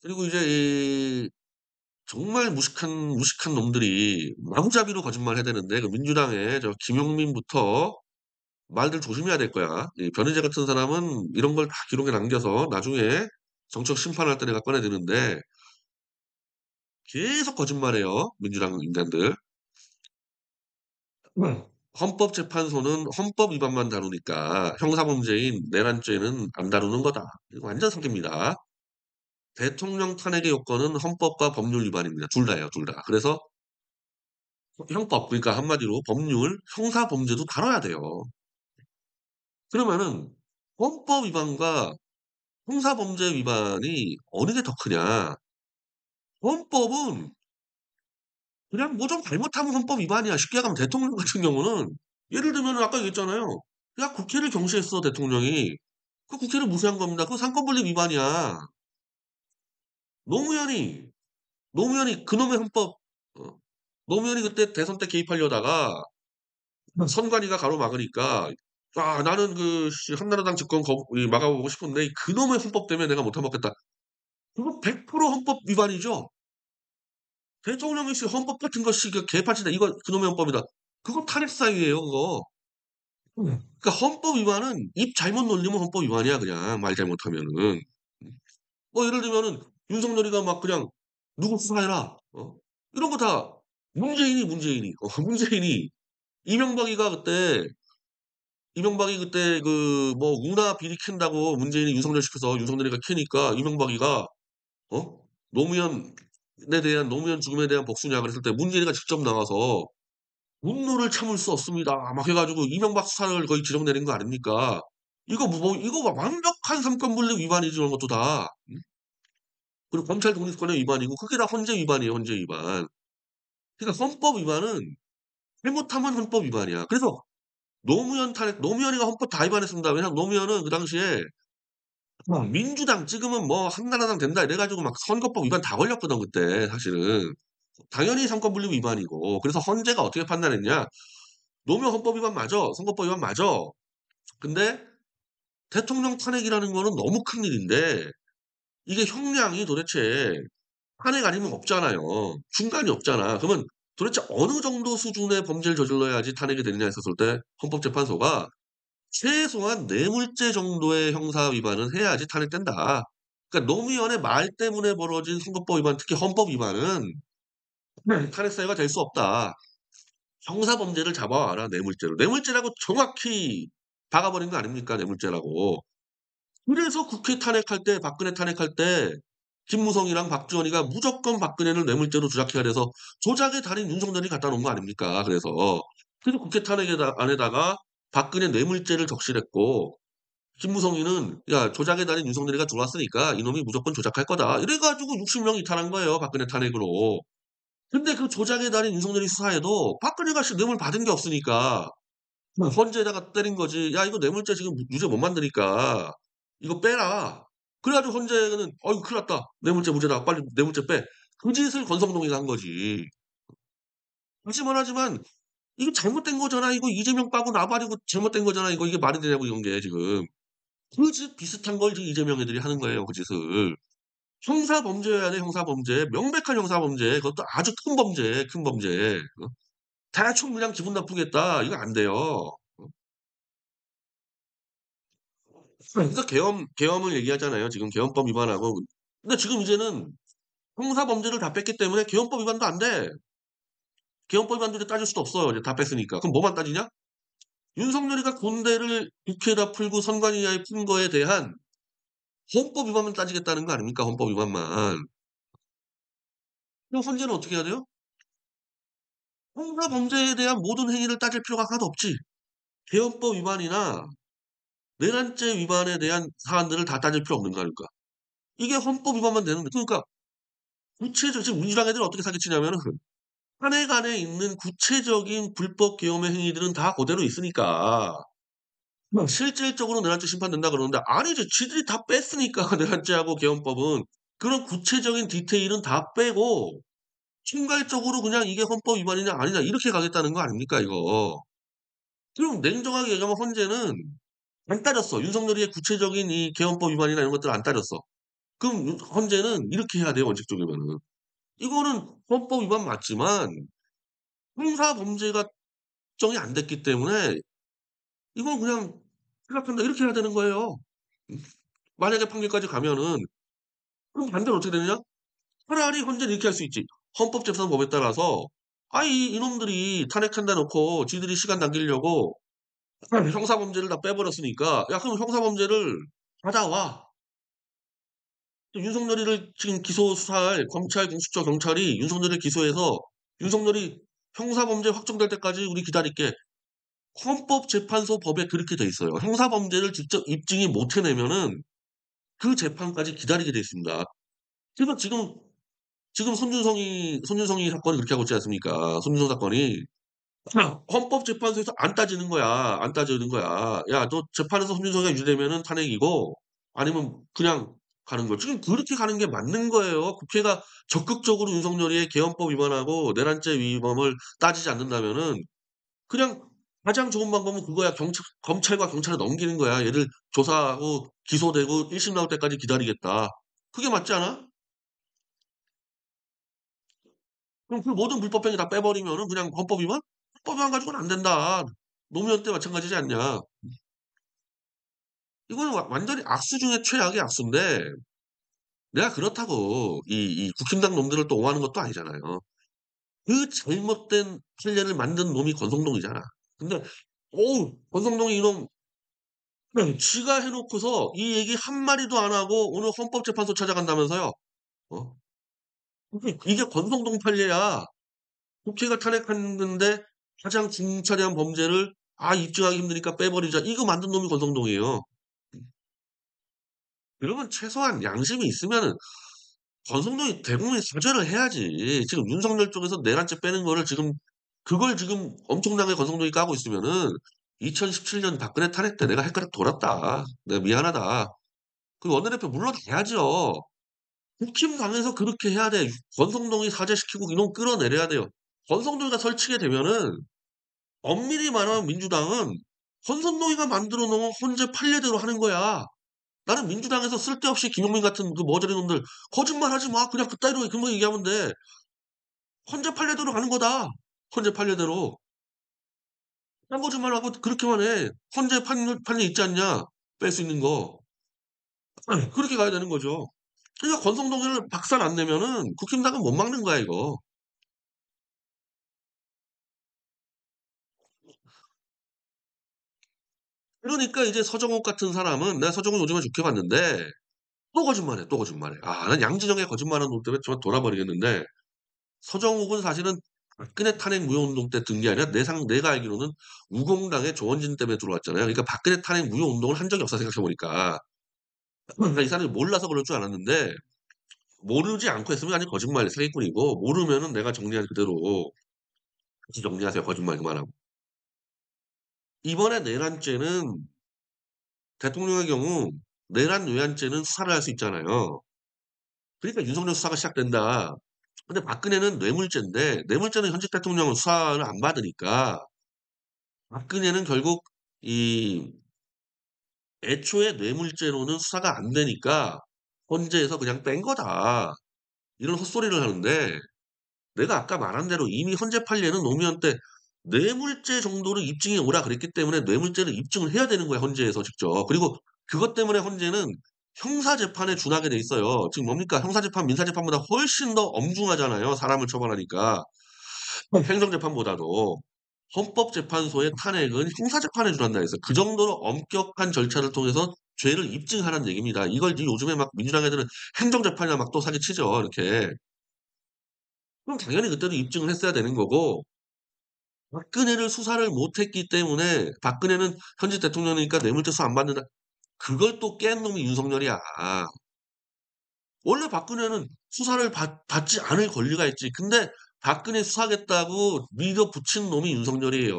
그리고 이제 이 정말 무식한 놈들이 마구잡이로 거짓말해야 되는데 그 민주당의 저 김용민부터 말들 조심해야 될 거야. 이 변희재 같은 사람은 이런 걸 다 기록에 남겨서 나중에 정책 심판할 때 내가 꺼내 드는데 계속 거짓말해요, 민주당 인간들. 헌법재판소는 헌법 위반만 다루니까 형사범죄인 내란죄는 안 다루는 거다. 이거 완전 사기입니다. 대통령 탄핵의 요건은 헌법과 법률 위반입니다. 둘 다예요, 둘 다. 그래서 형법, 그러니까 한마디로 법률, 형사범죄도 다뤄야 돼요. 그러면은 헌법 위반과 형사범죄 위반이 어느 게 더 크냐? 헌법은 그냥 뭐 좀 잘못하면 헌법 위반이야. 쉽게 얘기하면 대통령 같은 경우는 예를 들면은 아까 얘기했잖아요. 야, 국회를 경시했어, 대통령이. 그 국회를 무시한 겁니다. 그거 상권분립 위반이야. 노무현이, 노무현이 그놈의 헌법, 어, 노무현이 그때 대선 때 개입하려다가 선관위가 가로막으니까 아, 나는 한나라당 집권 막아보고 싶은데 그놈의 헌법 때문에 내가 못 해먹겠다. 그거 100% 헌법 위반이죠. 대통령이 헌법 같은 것이 개파치다. 이거 그놈의 헌법이다. 그거 탄핵 사유예요, 그거. 그러니까 헌법 위반은 입 잘못 놀리면 헌법 위반이야, 그냥 말 잘못하면은. 뭐 예를 들면은 윤석열이가 막 그냥 누구 수사해라. 이런 거 다 문재인이 문재인이 이명박이 그때 뭐 우나 비리 캔다고 문재인이 윤석열 시켜서 윤석열이가 캐니까 이명박이가 어? 노무현 죽음에 대한 복수냐 그랬을 때 문재인이가 직접 나와서 "분노를 참을 수 없습니다." 막 해 가지고 이명박 수사를 거의 지령 내린 거 아닙니까? 이거 완벽한 삼권분립 위반이죠, 이런 것도 다. 그리고 검찰 독립권의 위반이고 그게 다 헌재 위반이에요, 헌재 위반. 그러니까 헌법 위반은 잘못하면 헌법 위반이야. 그래서 노무현이가 헌법 다 위반했습니다. 왜냐하면 노무현은 그 당시에 민주당 찍으면 뭐 한나라당 된다 이래 가지고 막 선거법 위반 다 걸렸거든 그때 사실은. 당연히 삼권분립 위반이고 그래서 헌재가 어떻게 판단했냐. 노무현 헌법 위반 맞아. 선거법 위반 맞아. 근데 대통령 탄핵이라는 거는 너무 큰 일인데 이게 형량이 도대체 탄핵 아니면 없잖아요. 중간이 없잖아. 그러면 도대체 어느 정도 수준의 범죄를 저질러야지 탄핵이 되느냐 했었을 때 헌법재판소가 최소한 뇌물죄 정도의 형사 위반은 해야지 탄핵된다. 그러니까 노무현의 말 때문에 벌어진 선거법 위반, 특히 헌법 위반은 탄핵 사유가 될 수 없다. 형사 범죄를 잡아와라 뇌물죄로. 뇌물죄라고 정확히 박아버린 거 아닙니까? 뇌물죄라고. 그래서 국회 탄핵할 때 박근혜 탄핵할 때 김무성이랑 박지원이가 무조건 박근혜를 뇌물죄로 조작해야 돼서 조작의 달인 윤석열이 갖다 놓은 거 아닙니까? 그래서 국회 탄핵에다 안에다가 박근혜 뇌물죄를 적시했고 김무성이는 야 조작의 달인 윤석열이가 들어왔으니까 이놈이 무조건 조작할 거다. 이래 가지고 60명 이탈한 거예요. 박근혜 탄핵으로. 근데 그 조작의 달인 윤석열이 수사해도 박근혜가 뇌물 받은 게 없으니까 헌재에다가 때린 거지. "야 이거 뇌물죄 지금 유죄 못 만드니까 이거 빼라." 그래 가지고 헌재는 "어이구 큰일 났다. 뇌물죄 무죄다. 빨리 뇌물죄 빼." 그 짓을 권성동이가 한 거지. 하지만 이거 잘못된 거잖아. 이거 이재명 빠고 나발이고 잘못된 거잖아. 이게 말이 되냐고 이런 게 지금. 그 짓 비슷한 걸 지금 이재명 애들이 하는 거예요, 그 짓을. 형사 범죄여야 돼, 형사 범죄. 명백한 형사 범죄. 그것도 아주 큰 범죄, 큰 범죄. 대충 그냥 기분 나쁘게 했다. 이거 안 돼요. 그래서 계엄을 얘기하잖아요. 지금 계엄법 위반하고. 근데 지금 이제는 형사 범죄를 다 뺐기 때문에 계엄법 위반도 안 돼. 계엄법 위반도 이제 따질 수도 없어요. 이제 다 뺐으니까. 그럼 뭐만 따지냐? 윤석열이가 군대를 국회에다 풀고 선관위에 푼 거에 대한 헌법 위반만 따지겠다는 거 아닙니까? 헌법 위반만. 그럼 헌재는 어떻게 해야 돼요? 형사 범죄에 대한 모든 행위를 따질 필요가 하나도 없지. 계엄법 위반이나 내란죄 위반에 대한 사안들을 다 따질 필요 없는 거 아닙니까? 이게 헌법 위반만 되는데 그러니까 구체적 지금 민주당 애들은 어떻게 사기치냐면은 탄핵 안에 있는 구체적인 불법 계엄의 행위들은 다 그대로 있으니까 실질적으로 내란죄 심판된다 그러는데 아니지. 지들이 다 뺐으니까 내란죄하고 계엄법은. 그런 구체적인 디테일은 다 빼고 총괄적으로 그냥 이게 헌법 위반이냐 아니냐 이렇게 가겠다는 거 아닙니까 이거. 그럼 냉정하게 얘기하면 헌재는 안 따졌어. 윤석열이의 구체적인 이 계엄법 위반이나 이런 것들을 안 따졌어. 그럼 헌재는 이렇게 해야 돼요, 원칙적이면은. 이거는 헌법 위반 맞지만 형사 범죄가 정이 안 됐기 때문에 이건 그냥 생각한다 이렇게 해야 되는 거예요. 음. 만약에 판결까지 가면은 그럼 반대로 어떻게 되느냐? 차라리 헌재는 이렇게 할 수 있지. 헌법재판소법에 따라서 이놈들이 탄핵한다 놓고 지들이 시간 당기려고 형사범죄를 다 빼버렸으니까 야 그럼 형사범죄를 받아와. 윤석열이를 지금 기소 수사할 검찰, 공수처, 경찰이 윤석열을 기소해서 윤석열이 형사범죄 확정될 때까지 우리 기다릴게. 헌법재판소 법에 그렇게 돼 있어요. 형사범죄를 직접 입증이 못 해내면은 그 재판까지 기다리게 돼 있습니다. 그래서 지금 손준성이 사건이 그렇게 하고 있지 않습니까? 손준성 사건이 헌법재판소에서 안 따지는 거야. 안 따지는 거야. 야, 너 재판에서 손준성이가 유죄되면은 탄핵이고 아니면 그냥 가는 거. 지금 그렇게 가는 게 맞는 거예요. 국회가 적극적으로 윤석열이의 개헌법 위반하고 내란죄 위반을 따지지 않는다면은 그냥 가장 좋은 방법은 그거야. 검찰과 경찰에 넘기는 거야. 얘를 조사하고 기소되고 1심 나올 때까지 기다리겠다. 그게 맞지 않아? 그럼 그 모든 불법 행위 다 빼버리면은 그냥 헌법 위반? 헌법 위반 가지고는 안 된다. 노무현 때 마찬가지지 않냐. 이거는 완전히 악수 중에 최악의 악수인데 내가 그렇다고 이 국힘당 놈들을 또 옹호하는 것도 아니잖아요. 그 잘못된 판례를 만든 놈이 권성동이잖아. 근데 어우 권성동이 이놈 지가 해놓고서 이 얘기 한마디도 안 하고 오늘 헌법재판소 찾아간다면서요. 어? 이게 권성동 판례야. 국회가 탄핵했는데 가장 중차대한 범죄를 입증하기 힘드니까 빼버리자. 이거 만든 놈이 권성동이에요. 그러면 최소한 양심이 있으면은 권성동이 대국민 사죄를 해야지. 지금 윤석열 쪽에서 내란죄 빼는 거를 지금 그걸 지금 엄청나게 권성동이 까고 있으면은 2017년 박근혜 탄핵 때 내가 헷갈려 돌았다. 내가 미안하다. 그 원내대표 물러나야죠. 국힘당에서 그렇게 해야 돼. 권성동이 사죄시키고 이놈 끌어내려야 돼요. 권성동이가 설치게 되면은 엄밀히 말하면 민주당은 권성동이가 만들어 놓은 헌재 판례대로 하는 거야. 나는 민주당에서 쓸데없이 김용민 같은 그 머저리 놈들 거짓말하지 마. 그냥 그따위로 그만 얘기하면 돼. 헌재 판례대로 가는 거다. 헌재 판례대로. 딴 거짓말하고 그렇게만 해. 헌재 판례 있지 않냐? 뺄 수 있는 거. 그렇게 가야 되는 거죠. 그러니까 권성동이를 박살 안 내면은 국힘당은 못 막는 거야 이거. 그러니까 이제 서정욱 같은 사람은 내가 서정욱 요즘에 좋게 봤는데 또 거짓말해, 또 거짓말해. 난 양진영의 거짓말하는 놈 때문에 정말 돌아버리겠는데 서정욱은 사실은 박근혜 탄핵 무효운동 때 든 게 아니라 내가 알기로는 우공당의 조원진 때문에 들어왔잖아요. 그러니까 박근혜 탄핵 무효운동을 한 적이 없어 생각해보니까. 그러니까 이 사람이 몰라서 그럴 줄 알았는데 모르지 않고 했으면 아니 거짓말 사기꾼이고 모르면은 내가 정리한 그대로 같이 정리하세요. 거짓말 그만하고. 이번에 내란죄는 대통령의 경우 내란 외환죄는 수사를 할 수 있잖아요. 그러니까 윤석열 수사가 시작된다. 근데 박근혜는 뇌물죄인데 뇌물죄는 현직 대통령은 수사를 안 받으니까 박근혜는 결국 이 애초에 뇌물죄로는 수사가 안 되니까 헌재에서 그냥 뺀 거다. 이런 헛소리를 하는데 내가 아까 말한 대로 이미 헌재 판례는 노무현 때 뇌물죄 정도로 입증이 오라 그랬기 때문에 뇌물죄를 입증을 해야 되는 거야 헌재에서 직접. 그리고 그것 때문에 헌재는 형사재판에 준하게 돼 있어요. 지금 뭡니까? 형사재판, 민사재판보다 훨씬 더 엄중하잖아요. 사람을 처벌하니까. 행정재판보다도. 헌법재판소의 탄핵은 형사재판에 준한다 해서 그 정도로 엄격한 절차를 통해서 죄를 입증하라는 얘기입니다. 이걸 요즘에 막 민주당 애들은 행정재판이나 막 또 사기치죠. 이렇게. 그럼 당연히 그때도 입증을 했어야 되는 거고 박근혜를 수사를 못했기 때문에 박근혜는 현직 대통령이니까 뇌물죄 수사 안 받는다. 그걸 또 깬 놈이 윤석열이야. 원래 박근혜는 수사를 받지 않을 권리가 있지. 근데 박근혜 수사하겠다고 밀어붙인 놈이 윤석열이에요.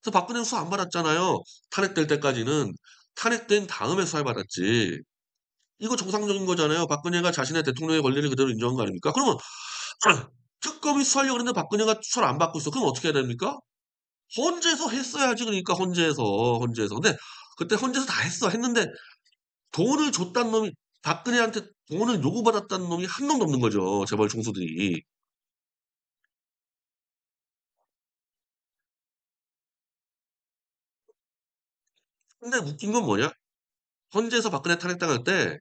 그래서 박근혜는 수사 안 받았잖아요. 탄핵될 때까지는. 탄핵된 다음에 수사를 받았지. 이거 정상적인 거잖아요. 박근혜가 자신의 대통령의 권리를 그대로 인정한 거 아닙니까? 그러면 특검이 수사하려고 그랬는데 박근혜가 수사를 안 받고 있어. 그럼 어떻게 해야 됩니까? 헌재에서 했어야지 그러니까 헌재에서. 근데 그때 헌재에서 다 했어. 했는데 돈을 줬단 놈이 박근혜한테 돈을 요구받았다는 놈이 한 놈도 없는 거죠, 재벌 총수들이. 근데 웃긴 건 뭐냐? 헌재에서 박근혜 탄핵당할 때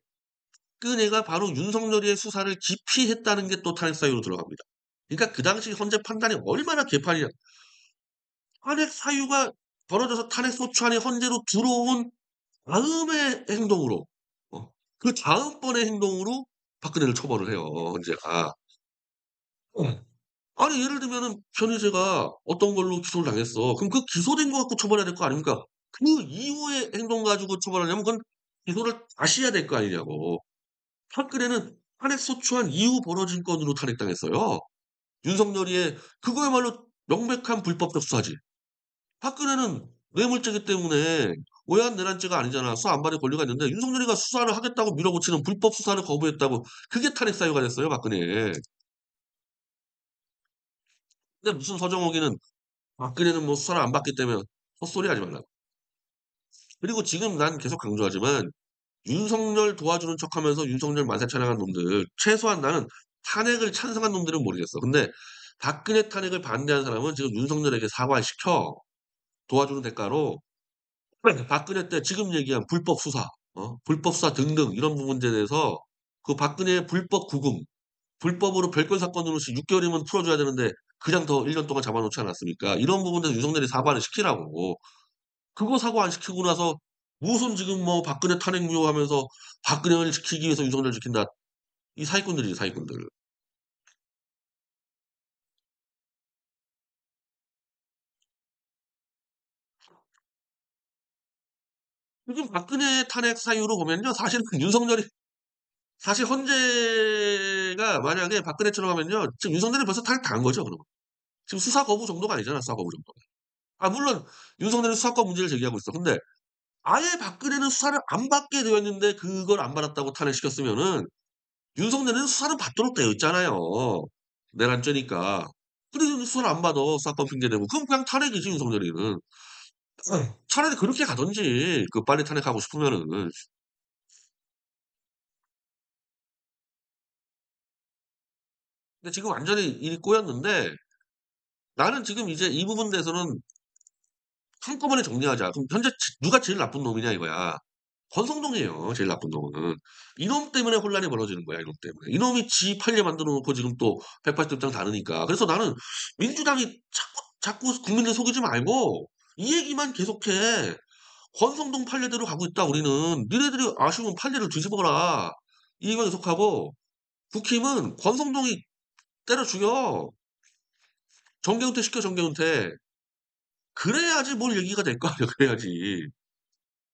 박근혜가 바로 윤석열의 수사를 기피했다는 게 또 탄핵 사유로 들어갑니다. 그러니까 그 당시 헌재 판단이 얼마나 개판이냐. 탄핵 사유가 벌어져서 탄핵 소추안이 헌재로 들어온 다음의 행동으로, 그 다음번의 행동으로 박근혜를 처벌을 해요, 헌재가. 어. 아니, 예를 들면은 변희재가 어떤 걸로 기소를 당했어. 그럼 그 기소된 거 갖고 처벌해야 될 거 아닙니까? 그 이후의 행동 가지고 처벌하려면 그건 기소를 다시 해야 될 거 아니냐고. 박근혜는 탄핵 소추안 이후 벌어진 건으로 탄핵당했어요. 윤석열이의 그거야말로 명백한 불법적 수사지. 박근혜는 뇌물죄기 때문에 외환 내란죄가 아니잖아. 수사 안 받을 권리가 있는데 윤석열이가 수사를 하겠다고 밀어붙이는 불법 수사를 거부했다고 그게 탄핵 사유가 됐어요, 박근혜. 근데 무슨 서정옥이는 박근혜는 뭐 수사를 안 받기 때문에 헛소리 하지 말라고. 그리고 지금 난 계속 강조하지만 윤석열 도와주는 척하면서 윤석열 만세 찬양한 놈들 최소한 나는 탄핵을 찬성한 놈들은 모르겠어. 근데 박근혜 탄핵을 반대한 사람은 지금 윤석열에게 사과를 시켜 도와주는 대가로 박근혜 때 지금 얘기한 불법 수사, 불법 수사 등등 이런 부분에 대해서 그 박근혜의 불법 구금, 불법으로 별건 사건으로서 6개월이면 풀어줘야 되는데 그냥 더 1년 동안 잡아놓지 않았습니까? 이런 부분에서 윤석열이 사과를 시키라고. 그거 사과 안 시키고 나서 무슨 지금 뭐 박근혜 탄핵 무효하면서 박근혜를 지키기 위해서 윤석열을 지킨다. 이 사기꾼들이지, 사기꾼들. 지금 박근혜 탄핵 사유로 보면요. 사실은 윤석열이 사실 헌재가 만약에 박근혜처럼 하면요. 지금 윤석열이 벌써 탄핵 당한 거죠, 그러면. 지금 수사 거부 정도가 아니잖아, 수사 거부 정도가. 아, 물론 윤석열은 수사권 문제를 제기하고 있어. 근데 아예 박근혜는 수사를 안 받게 되어 있는데 그걸 안 받았다고 탄핵시켰으면은 윤석열은 수사는 받도록 되어 있잖아요. 내란죄니까. 근데 수사를 안 받아, 수사권 핑계대고. 그럼 그냥 탄핵이지, 윤석열이는. 차라리 그렇게 가든지, 그 빨리 탄핵하고 싶으면은. 근데 지금 완전히 일이 꼬였는데 나는 지금 이제 이 부분에 대해서는 한꺼번에 정리하자. 그럼 현재 누가 제일 나쁜 놈이냐 이거야. 권성동이에요. 제일 나쁜 놈은. 이놈 때문에 혼란이 벌어지는 거야. 이놈 때문에. 이놈이 지 판례 만들어 놓고 지금 또 180도 입장 다르니까. 그래서 나는 민주당이 자꾸 국민들 속이지 말고 이 얘기만 계속해. 권성동 판례대로 가고 있다 우리는. 니네들이 아쉬우면 판례를 뒤집어라. 이 얘기만 계속하고 국힘은 권성동이 때려 죽여. 정계은퇴 시켜 정계은퇴. 그래야지 뭘 얘기가 될 거 아니야. 그래야지.